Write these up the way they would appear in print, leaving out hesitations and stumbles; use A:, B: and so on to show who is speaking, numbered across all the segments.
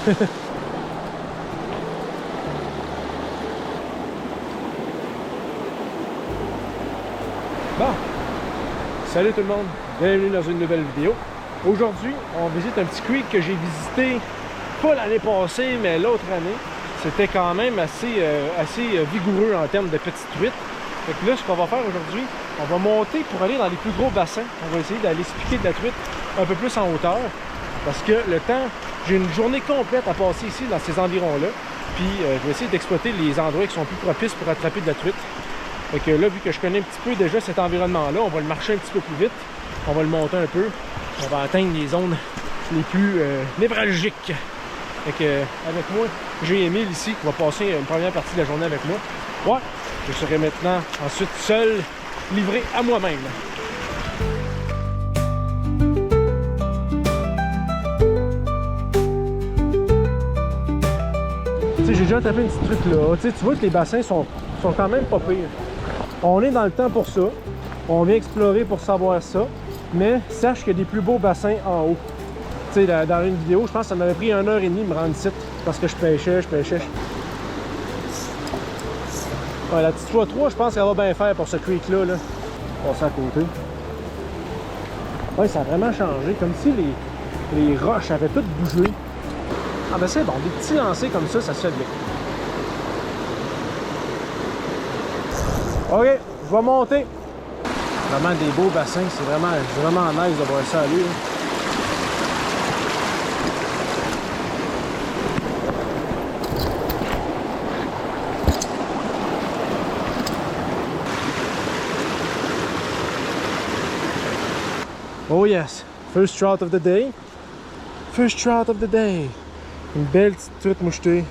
A: Bon, salut tout le monde, bienvenue dans une nouvelle vidéo. Aujourd'hui, on visite un petit creek que j'ai visité, pas l'année passée, mais l'autre année. C'était quand même assez vigoureux en termes de petites truites. Fait que là, ce qu'on va faire aujourd'hui, on va monter pour aller dans les plus gros bassins. On va essayer d'aller se piquer de la truite un peu plus en hauteur. Parce que le temps, j'ai une journée complète à passer ici, dans ces environs-là. Puis je vais essayer d'exploiter les endroits qui sont plus propices pour attraper de la truite. Fait que là, vu que je connais un petit peu déjà cet environnement-là, on va le marcher un petit peu plus vite. On va le monter un peu. On va atteindre les zones les plus névralgiques. Fait que, avec moi, j'ai Émile ici qui va passer une première partie de la journée avec moi. Ouais, je serai maintenant ensuite seul, livré à moi-même. Tu sais, j'ai déjà tapé une petite truc là. Tu vois que les bassins sont quand même pas pires. On est dans le temps pour ça. On vient explorer pour savoir ça. Mais sache qu'il y a des plus beaux bassins en haut. Tu sais, dans une vidéo, je pense que ça m'avait pris 1h30 de me rendre ici. Parce que je pêchais. Ouais, la petite x3, je pense qu'elle va bien faire pour ce creek-là. Là. Passer à côté. Ouais, ça a vraiment changé. Comme si les roches avaient toutes bougé. Ah ben c'est bon, des petits lancers comme ça se fait bien. Ok, je vais monter. Vraiment des beaux bassins, c'est vraiment nice de voir ça aller. Là. Oh yes, first trout of the day. First trout of the day. Une belle petite truite mouchetée.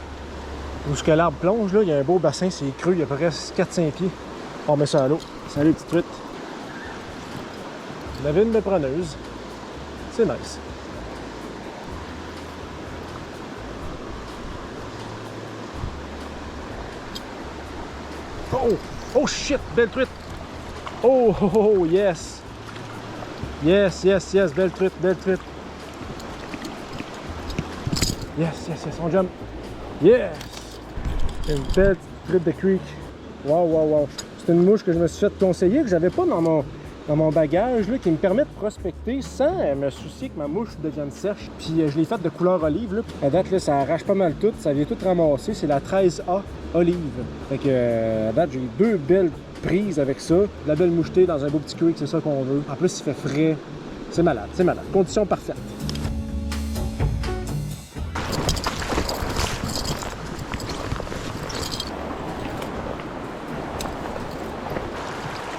A: Où ce que l'arbre plonge, là, il y a un beau bassin, c'est creux, il y a presque 4-5 pieds. On met ça à l'eau. Salut petite truite. On avait une mépreneuse. C'est nice. Oh! Oh shit! Belle truite! Oh, oh, oh yes! Yes, belle truite, Yes, on jump. Yes! Une belle truite de creek. Wow. C'est une mouche que je me suis fait conseiller, que j'avais pas dans mon bagage, là, qui me permet de prospecter sans me soucier que ma mouche devienne sèche. Puis je l'ai faite de couleur olive. Là. À date, là, ça arrache pas mal tout, ça vient tout ramasser. C'est la 13A olive. Fait que à date, j'ai 2 belles prises avec ça. De la belle mouchetée dans un beau petit creek, c'est ça qu'on veut. En plus, il fait frais. C'est malade. Conditions parfaites.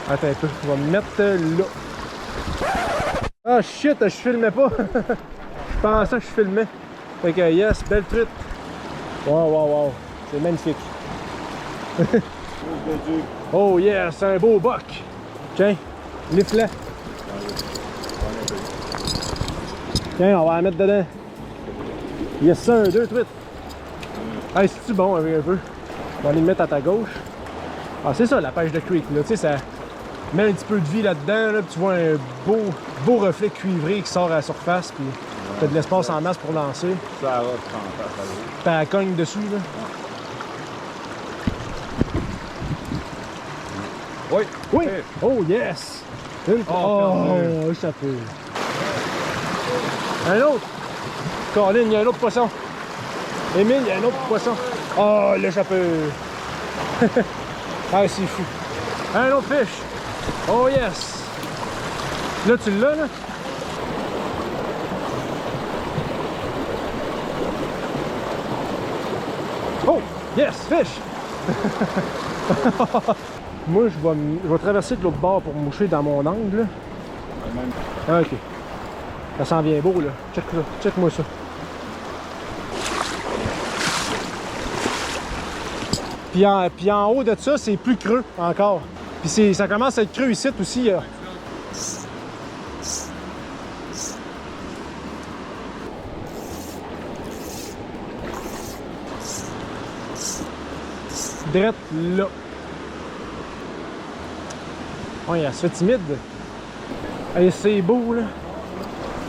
A: Attends un peu, on va me mettre là. Ah shit, je filmais pas. Je pensais que je filmais. Fait que yes, belle truite. Wow. C'est magnifique. Oh yes, un beau boc. Tiens, lift-le. Tiens, on va la mettre dedans. Yes, ça, 2 truites. Hey, c'est-tu bon un peu? On va les mettre à ta gauche. Ah, c'est ça la pêche de creek, là. Tu sais, ça met un petit peu de vie là-dedans, là, puis tu vois un beau reflet cuivré qui sort à la surface, puis t'as de l'espace en masse pour lancer.
B: Ça va prendre à l'eau.
A: Puis elle cogne dessus, là. Oui! Oh yes! Échappé. Un autre! Colin, il y a un autre poisson. Émile, il y a un autre poisson. Oh, l'échappé! Ah, c'est fou. Un autre fish. Oh yes. Là, tu l'as, là? Oh, yes, fish. Moi, je vais traverser de l'autre bord pour me moucher dans mon angle. Ah, ok. Ça s'en vient beau, là. Check-moi ça. Puis en haut de ça, c'est plus creux encore. Puis ça commence à être creux ici aussi. Drette là. Ouais, elle se fait timide. Hey, c'est beau, là.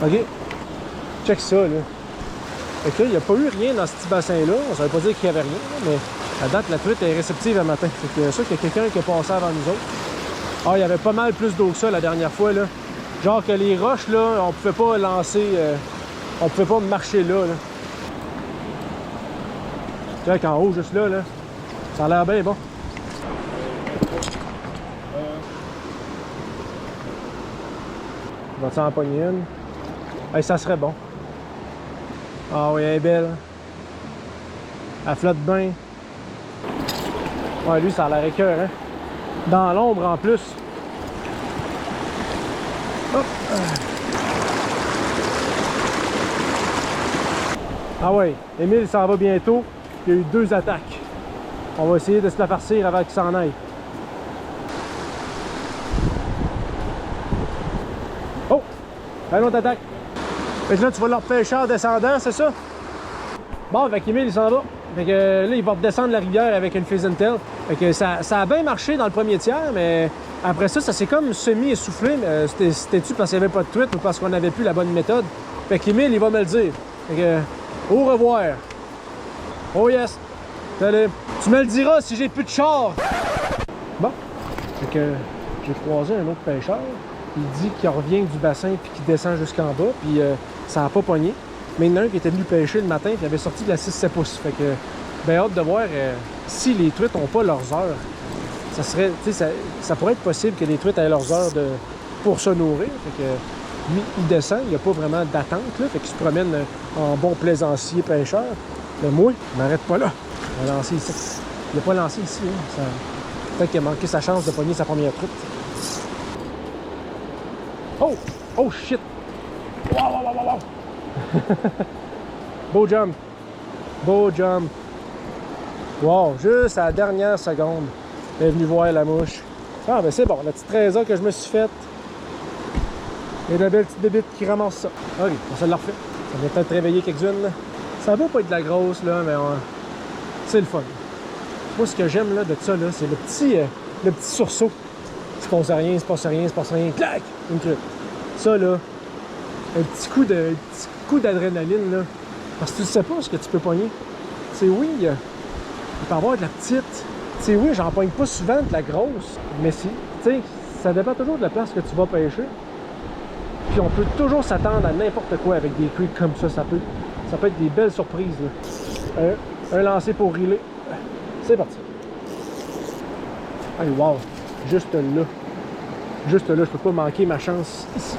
A: OK. Check ça, là. Fait que là, il n'y a pas eu rien dans ce petit bassin-là. Ça veut pas dire qu'il n'y avait rien, là, mais à date, la truite est réceptive à matin. Fait que ça, qu'il y a quelqu'un qui est passé avant nous autres. Ah, il y avait pas mal plus d'eau que ça la dernière fois, là. Genre que les roches, là, on pouvait pas lancer... on pouvait pas marcher là. Tu vois qu'en haut, juste là, ça a l'air bien bon. Va-tu en pogner une? Hey, ça serait bon. Ah oui, elle est belle. Elle flotte bien. Ouais, lui, ça a l'air écœurant, hein? Dans l'ombre en plus. Hop. Ah ouais, Émile s'en va bientôt. Il y a eu 2 attaques. On va essayer de se la farcir avant qu'il s'en aille. Oh! Un autre attaque. Fait que là, tu vas leur pêcher en descendant, c'est ça? Bon, fait qu'Émile, il s'en va. Fait que là, il va redescendre la rivière avec une Fizzentail. Fait que ça a bien marché dans le premier tiers, mais après ça, ça s'est comme semi-essoufflé. C'était-tu parce qu'il n'y avait pas de truite ou parce qu'on n'avait plus la bonne méthode? Fait qu'Émile, il va me le dire. Fait que, au revoir. Oh yes. Salut. Tu me le diras si j'ai plus de char. Bon. Fait que j'ai croisé un autre pêcheur. Il dit qu'il revient du bassin puis qu'il descend jusqu'en bas. Puis ça n'a pas pogné. Mais il y en a un qui était venu pêcher le matin, qui avait sorti de la 6-7 pouces. Fait que, ben hâte de voir si les truites n'ont pas leurs heures. Ça serait, tu sais, ça pourrait être possible que les truites aient leurs heures pour se nourrir. Fait que, lui, il descend, il n'y a pas vraiment d'attente, là. Fait qu'il se promène en bon plaisancier pêcheur. Mais moi, je m'arrête pas là. On va lancer ici. Il n'a pas lancé ici, hein. Peut-être qu'il a manqué sa chance de pogner sa première truite. Oh! Oh shit! Wow, wow, wow, wow, wow. Beau jump. Beau jump. Wow, juste à la dernière seconde, elle est venue voir la mouche. Ah, ben c'est bon, la petite trésor que je me suis faite. Et la belle petite bébite qui ramasse ça. Ok, on se l'a refait. Ça vient peut-être réveiller quelques-unes. Ça va pas être de la grosse, là, mais c'est le fun. Moi, ce que j'aime là, de ça, là, c'est le petit sursaut. Il se passe rien, il se passe rien, il se passe rien. Clac! Une truite. Ça, là, un petit coup d'adrénaline, là. Parce que tu sais pas ce que tu peux pogner. C'est oui, il peut y avoir de la petite. C'est oui, j'en pogne pas souvent de la grosse. Mais si, tu sais, ça dépend toujours de la place que tu vas pêcher. Puis on peut toujours s'attendre à n'importe quoi avec des creeks comme ça. Ça peut être des belles surprises, là. Un lancer pour reeler. C'est parti. Allez, wow. Juste là. Juste là, je peux pas manquer ma chance ici.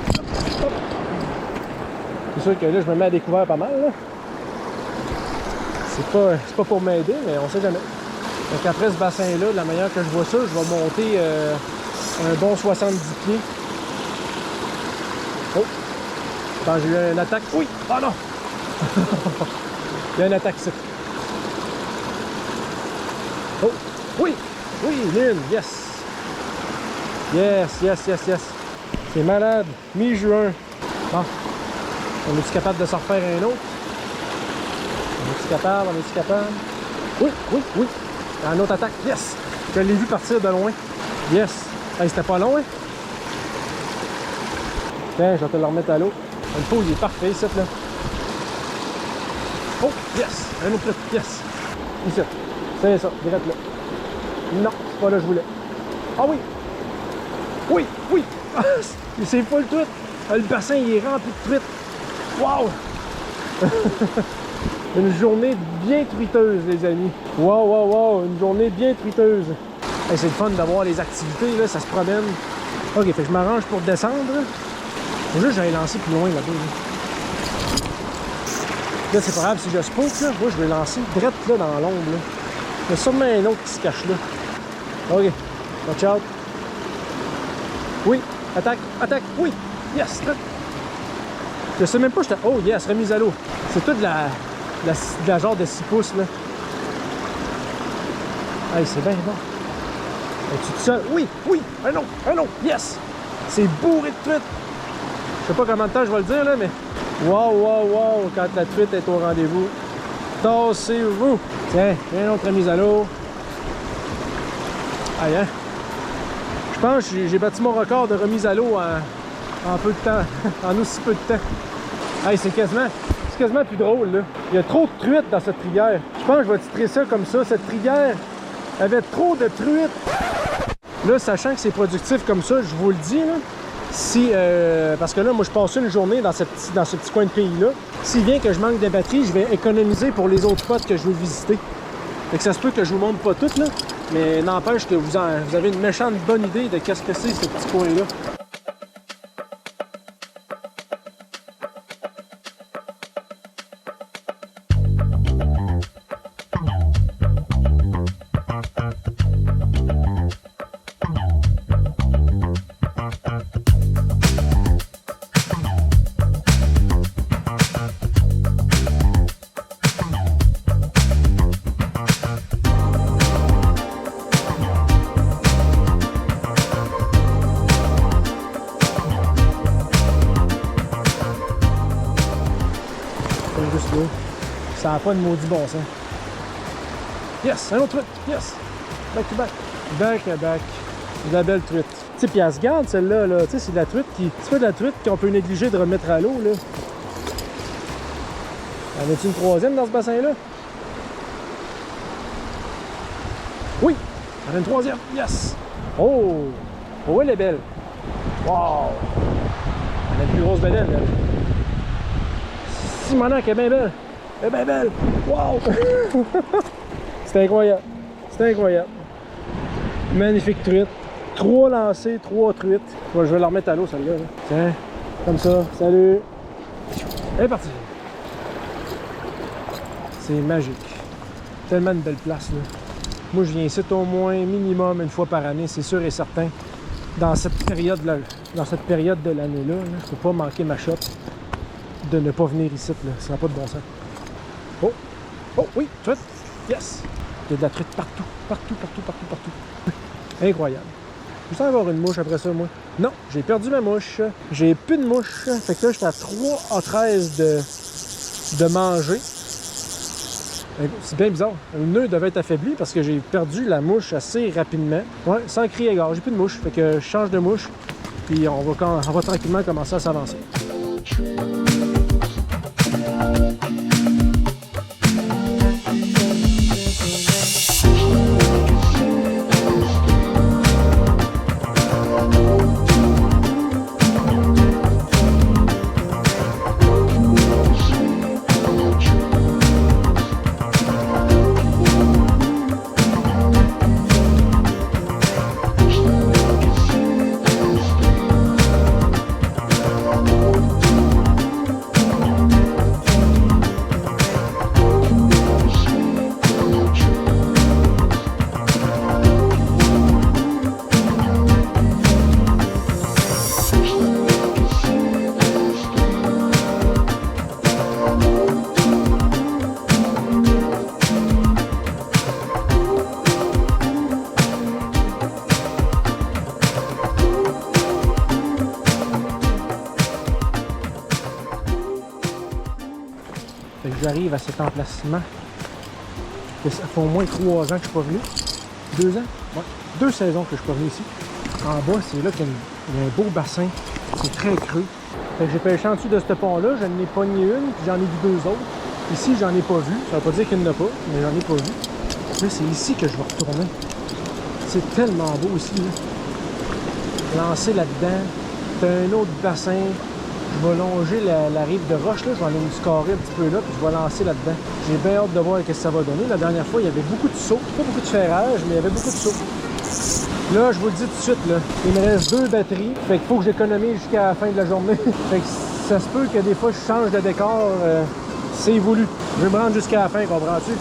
A: Hop. C'est sûr que là, je me mets à découvert pas mal, là. C'est pas pour m'aider, mais on sait jamais. Donc après ce bassin-là, de la manière que je vois ça, je vais monter un bon 70 pieds. Oh! Attends, j'ai eu une attaque. Oui! Oh non! Il y a une attaque ici. Oh! Oui! Oui, Lynn! Yes! Yes, yes, yes, yes! C'est malade! Mi-juin. Bon. On est-tu capable de s'en refaire un autre? On est-tu capable? On est-tu capable? Oui, oui, oui! Un autre attaque. Yes! Je l'ai vu partir de loin. Yes! Hey, c'était pas long, hein? Tiens, je vais te le remettre à l'eau. Le pot, il est parfait, ici, là. Oh, yes! Un autre truc, yes! Ici. C'est ça, direct là. Non, c'est pas là que je voulais. Ah oui! Oui, oui! C'est pas le truite! Le bassin, il est rempli de truites. Wow! Une journée bien truiteuse, les amis. Wow, wow, wow! Une journée bien truiteuse. Hey, c'est le fun d'avoir les activités, là, ça se promène. Ok, fait que je m'arrange pour descendre. Faut juste que j'aille lancer plus loin là-bas. Là, c'est pas grave si je spoke, là. Moi, je vais lancer direct là dans l'ombre. Il y a sûrement un autre qui se cache là. Ok, watch out. Oui, attaque, attaque, oui, yes, traite. Je sais même pas, j'étais. Oh, yes, remise à l'eau. C'est tout de la genre de 6 pouces, là. Hey, c'est bien bon. Es-tu tout seul? Oui, oui, un autre, yes! C'est bourré de truites. Je sais pas combien de temps je vais le dire, là, mais. Wow, wow, wow, quand la truite est au rendez-vous. Tassez-vous! Tiens, un autre remise à l'eau. Aïe, hein? Je pense que j'ai battu mon record de remise à l'eau en peu de temps, en aussi peu de temps. Hey, c'est quasiment c'est quasiment plus drôle, là. Il y a trop de truites dans cette rivière. Je pense que je vais titrer ça comme ça. Cette rivière avait trop de truites. Là, sachant que c'est productif comme ça, je vous le dis, là, si, parce que là, moi, je passe une journée dans ce petit coin de pays-là. S'il vient que je manque de batterie, je vais économiser pour les autres spots que je veux visiter. Fait que ça se peut que je vous montre pas tout, là, mais n'empêche que vous avez une méchante bonne idée de qu'est-ce que c'est, ce petit coin-là. Juste là. Ça n'a pas de maudit bon sens. Yes! Un autre truite! Yes! Back to back! Back à back. De la belle truite. Tu sais, puis elle se garde celle-là, là. Tu sais, c'est de la truite qui. C'est pas de la truite qu'on peut négliger de remettre à l'eau, là. En a-tu une troisième dans ce bassin-là? Oui! Il y en a une troisième! Yes! Oh! Oh, elle est belle! Wow! Elle a une plus grosse baleine, elle. Simonac, elle est bien belle! Elle est bien belle! Wow! C'est incroyable! C'est incroyable! Magnifique truite! 3 lancers, 3 truites. Ouais, je vais la remettre à l'eau, celle-là. Là. Tiens, comme ça. Salut! Elle est partie! C'est magique. Tellement une belle place, là. Moi, je viens ici au moins minimum une fois par année, c'est sûr et certain. Dans cette période-là, de l'année-là, je ne peux pas manquer ma shot de ne pas venir ici, là. Ça n'a pas de bon sens. Oh! Oh, oui! Truite! Yes! Il y a de la truite partout. Partout, partout, partout, partout. Incroyable. Je vais avoir une mouche après ça, moi. Non, j'ai perdu ma mouche. J'ai plus de mouche. Fait que là, j'étais à 3 à 13 de manger. C'est bien bizarre. Le nœud devait être affaibli parce que j'ai perdu la mouche assez rapidement. Ouais, sans crier égard. J'ai plus de mouche. Fait que je change de mouche. Puis on va tranquillement commencer à s'avancer. J'arrive à cet emplacement. Ça fait au moins 3 ans que je suis pas venu. 2 ans? Ouais. 2 saisons que je suis pas venu ici. En bas, c'est là qu'il y a un beau bassin. C'est très creux. Fait que j'ai pêché en dessous de ce pont-là. J'en ai pogné une, puis j'en ai vu 2 autres. Ici, j'en ai pas vu. Ça veut pas dire qu'il n'y en a pas, mais j'en ai pas vu. Là, c'est ici que je vais retourner. C'est tellement beau ici. Là. Lancer là-dedans. T'as un autre bassin. Je vais longer la rive de roche, là. Je vais aller me scorer un petit peu là, puis je vais lancer là-dedans. J'ai bien hâte de voir ce que ça va donner. La dernière fois, il y avait beaucoup de sauts. Pas beaucoup de ferrage, mais il y avait beaucoup de sauts. Là, je vous le dis tout de suite, là, il me reste 2 batteries. Fait qu'il faut que j'économise jusqu'à la fin de la journée. Fait que ça se peut que des fois, je change de décor. C'est voulu. Je vais me rendre jusqu'à la fin, comprends-tu?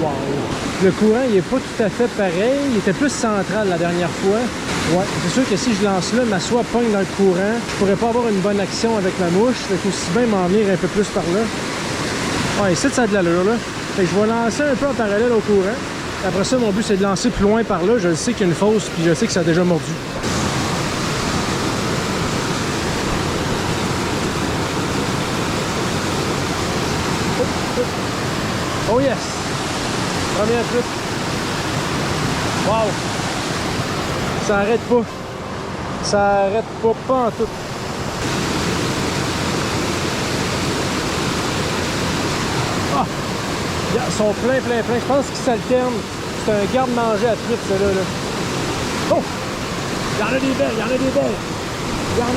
A: Wow. Le courant, il est pas tout à fait pareil. Il était plus central la dernière fois. Ouais, c'est sûr que si je lance là, ma soie pogne dans le courant, je pourrais pas avoir une bonne action avec ma mouche. Fait qu'aussi bien m'en venir un peu plus par là. Ouais, ici, ça a de l'allure, là. Fait que je vais lancer un peu en parallèle au courant. Après ça, mon but, c'est de lancer plus loin par là. Je sais qu'il y a une fosse, puis je sais que ça a déjà mordu. Oh yes! Première truite. Wow! Ça arrête pas. Ça arrête pas en tout. Ah! Ils sont plein. Je pense qu'ils s'alternent. C'est un garde-manger à truite, celui-là. Oh! Il y en a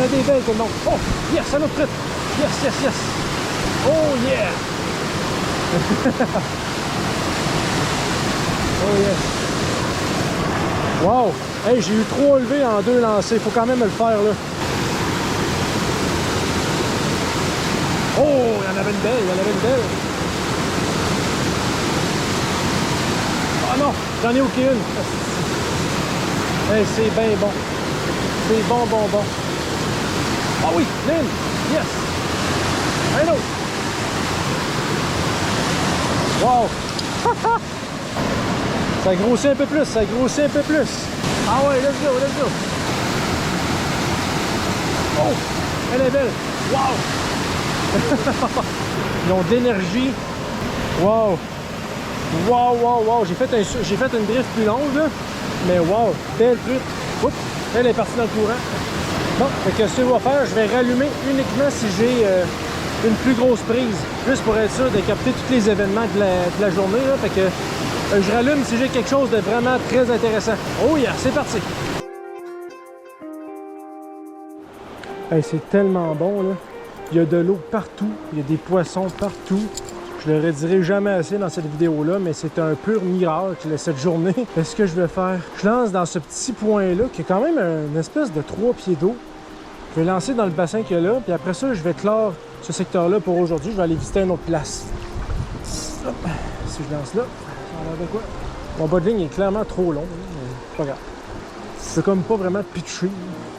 A: des belles, tout le monde. Oh! Yes, un autre truite. Yes. Oh yeah! Oh yes! Wow! Hey, j'ai eu 3 levées en 2 lancers. Faut quand même le faire, là. Oh! Il y en avait une belle, Ah non! J'en ai aucune. Hey, c'est bien bon. C'est bon. Ah oui! Lynn! Yes! Un autre! Wow! Ça grossit un peu plus, Ah ouais, let's go! Oh! Elle est belle! Wow! Ils ont de l'énergie. Wow! J'ai fait une drift plus longue, là. Mais wow! Belle truite! Oups! Elle est partie dans le courant. Bon, fait que ce que je vais faire, je vais rallumer uniquement si j'ai une plus grosse prise, juste pour être sûr de capter tous les événements de la journée, là. Fait que je rallume si j'ai quelque chose de vraiment très intéressant. Oh yeah, c'est parti! Hey, c'est tellement bon, là. Il y a de l'eau partout, il y a des poissons partout. Je le redirai jamais assez dans cette vidéo-là, mais c'est un pur miracle cette journée. Qu'est-ce que je vais faire? Je lance dans ce petit point-là, qui est quand même une espèce de 3 pieds d'eau. Je vais lancer dans le bassin qu'il y a là, puis après ça, je vais clore ce secteur-là pour aujourd'hui. Je vais aller visiter une autre place. Hop. Si je lance là, ça a l'air de quoi? Mon bas de ligne est clairement trop long, mais c'est pas grave. C'est comme pas vraiment pitché.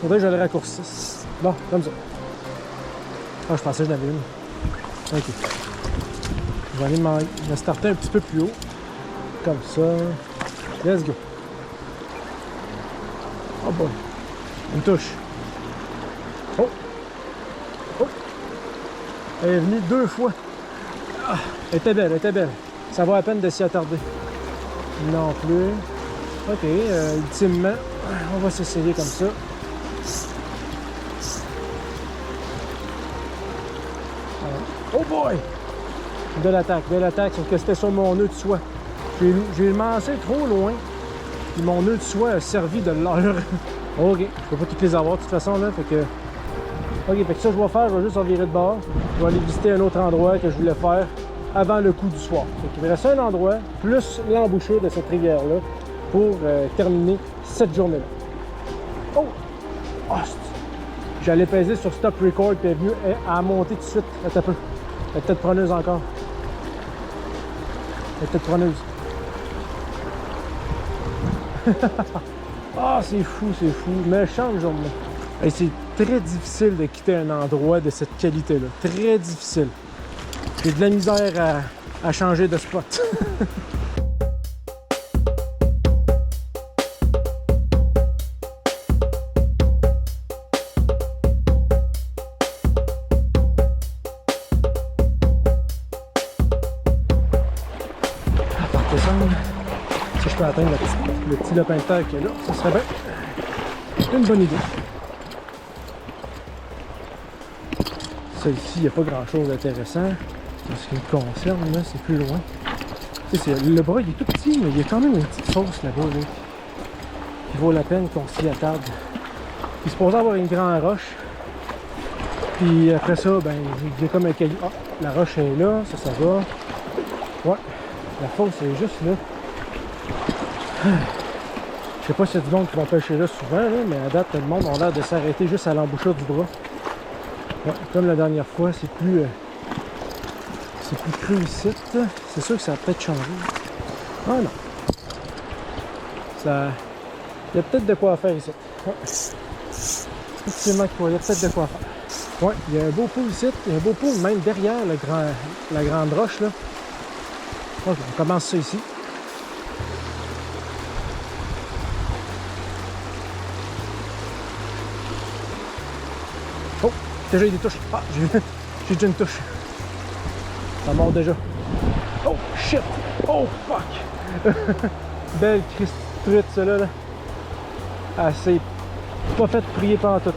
A: Faudrait que je le raccourcisse. Bon, comme ça. Ah, je pensais que j'en avais une. Ok. Je vais aller me starter un petit peu plus haut. Comme ça. Let's go. Oh boy. Une touche. Oh. Elle est venue 2 fois. Ah, elle était belle. Ça vaut la peine de s'y attarder. Non plus. Ok, ultimement, on va s'essayer comme ça. Oh boy! De l'attaque, sauf que c'était sur mon nœud de soie. J'ai lancé trop loin, puis mon nœud de soie a servi de leurre. Ok, je peux pas toutes les avoir de toute façon, là, fait que... Ok, fait que ça je vais faire, je vais juste en virer de bord. Je vais aller visiter un autre endroit que je voulais faire avant le coup du soir. Fait qu'il me reste un endroit, plus l'embouchure de cette rivière-là, pour terminer cette journée-là. Oh! Oh, j'allais peser sur Stop Record, puis elle est venue à monter tout de suite. Attends un peu. Elle est peut-être preneuse encore. Ah, c'est fou. Méchante journée. Et c'est très difficile de quitter un endroit de cette qualité-là. Très difficile. J'ai de la misère à changer de spot. Si je peux atteindre le petit lopin de terre qu'il y a là, ça serait bien une bonne idée. Celle-ci, il n'y a pas grand-chose d'intéressant. En ce qui me concerne, là, c'est plus loin. Le bras, il est tout petit, mais il y a quand même une petite fosse là-bas, là, qui vaut la peine qu'on s'y attarde. Il est supposé avoir une grande roche. Puis après ça, ben, il y a comme un caillou. Ah, la roche est là, ça va. Ouais, la fosse est juste là. Je sais pas si c'est du monde qui va pêcher là souvent, là, mais à date, le monde a l'air de s'arrêter juste à l'embouchure du bras. Ouais, comme la dernière fois, c'est plus creux ici. C'est sûr que ça a peut-être changé. Ah non. Ça... Il y a peut-être de quoi faire ici. Ouais. Effectivement, il y a peut-être de quoi faire. Ouais, il y a un beau pot ici. Il y a un beau pot même derrière la grande roche, là. Ok, on commence ça ici. Oh, déjà il y a des touches. Ah, j'ai déjà une touche. Ça mord déjà. Oh, shit! Oh, fuck! Belle Christ truite, celle-là. Là. Elle s'est pas fait prier pendant tout.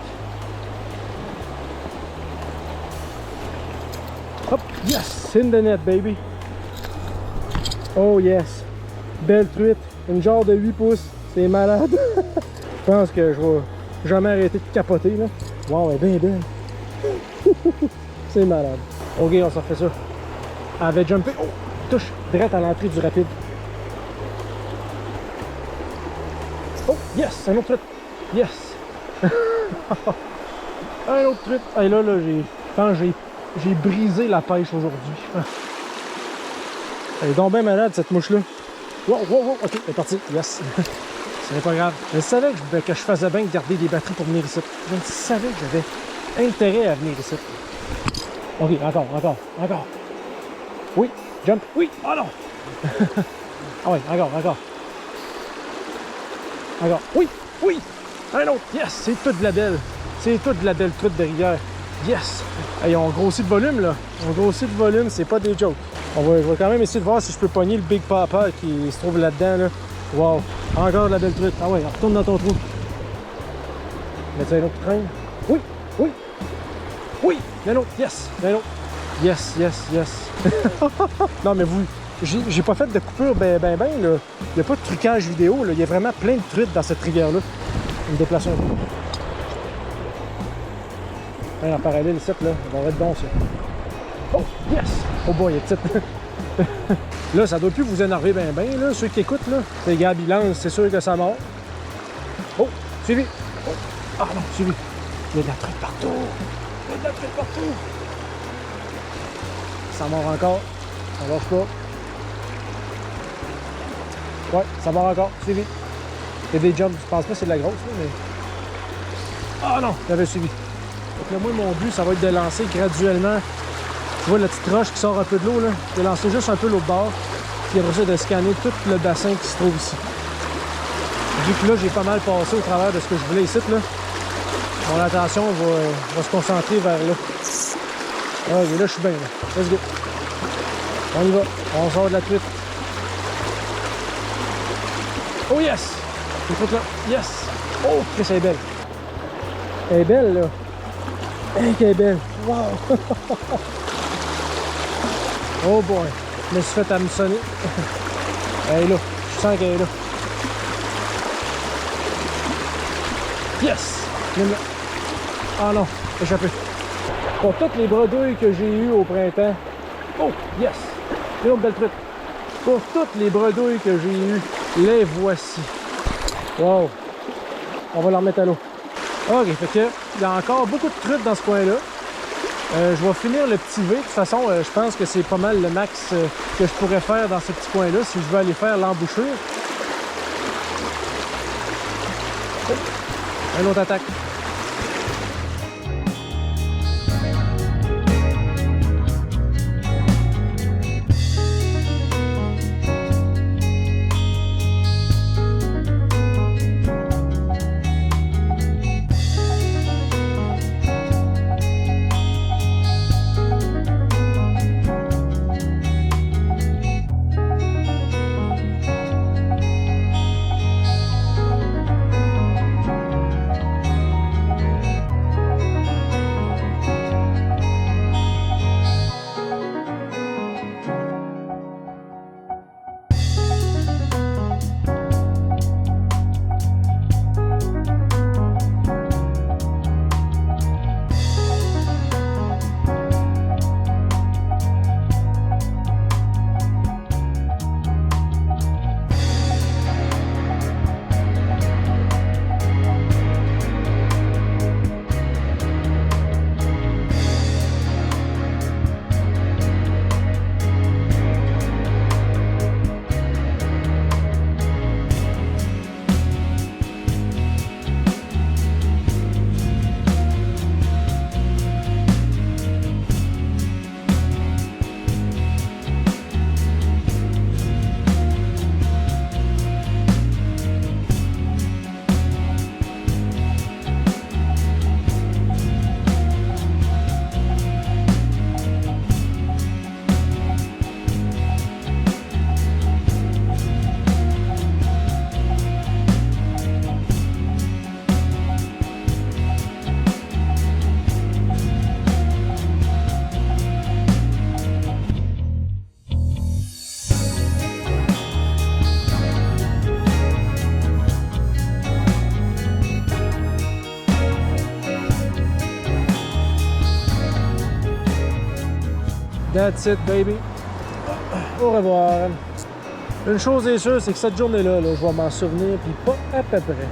A: Hop, yes! In the net, baby! Oh yes! Belle truite, une genre de 8 pouces, c'est malade! Je pense que je vais jamais arrêter de capoter, là. Wow, elle est bien belle! C'est malade! Ok, on s'en fait ça. Elle avait jumpé, oh! Touche, direct à l'entrée du rapide. Oh, yes! Un autre truite! Yes! Un autre truite! Et là, j'ai brisé la pêche aujourd'hui. Elle est donc bien malade, cette mouche-là. Wow, wow, wow! Ok, elle est partie. Yes! C'est pas grave. Je savais que je faisais bien de garder des batteries pour venir ici. Je savais que j'avais intérêt à venir ici. Ok, encore. Oui, jump, oui, oh non! Ah oui, encore. Oui, un autre, yes, c'est toute de la belle. C'est toute de la belle truite de rivière. Yes! Hey, on grossit de volume, là. On grossit de volume, c'est pas des jokes. Je vais quand même essayer de voir si je peux pogner le Big Papa qui se trouve là-dedans, là. Wow! Encore de la belle truite. Ah ouais, retourne dans ton trou. Mets-tu un autre qui traîne? Oui! Un autre, yes! Un autre. Yes! Non, mais vous, j'ai pas fait de coupure là. Il n'y a pas de trucage vidéo, là. Il y a vraiment plein de truites dans cette rivière-là. Je me déplace un peu. En parallèle, ici, là, ça va être bon, ça. Oh, yes! Oh boy, il est petite. Là, ça doit plus vous énerver bien, là. Ceux qui écoutent, là, c'est Gab, il lance, c'est sûr que ça mord. Oh, suivi! Oh. Ah non, suivi! Il y a de la truite partout! Ça mord encore. Ça lâche pas. Ouais, ça mord encore. Suivi. Il y a des jumps. Je pense pas que c'est de la grosse, là, mais... Ah non, j'avais suivi. Donc là, moi, mon but, ça va être de lancer graduellement. Tu vois la petite roche qui sort un peu de l'eau, là. De lancer juste un peu l'autre bord. Puis après ça, de scanner tout le bassin qui se trouve ici. Vu que là, j'ai pas mal passé au travers de ce que je voulais ici, là. Mon attention va se concentrer vers là. Ah, ok, là, je suis bien, là. Let's go. On y va. On sort de la truite. Oh yes! Une truite là. Yes! Oh, que c'est belle. Elle est belle, là. Elle est belle. Wow! Oh boy. Je me suis fait hameçonner. Elle est là. Je sens qu'elle est là. Yes! Ah non, échappé. Pour toutes les bredouilles que j'ai eues au printemps. Oh, yes! Une autre belle truite. Pour toutes les bredouilles que j'ai eues, les voici. Wow! On va la remettre à l'eau. Ok, fait que il y a encore beaucoup de truites dans ce coin-là. Je vais finir le petit V. De toute façon, je pense que c'est pas mal le max que je pourrais faire dans ce petit coin-là si je veux aller faire l'embouchure. Oh, une autre attaque. That's it, baby. Au revoir. Une chose est sûre, c'est que cette journée-là, là, je vais m'en souvenir, puis pas à peu près.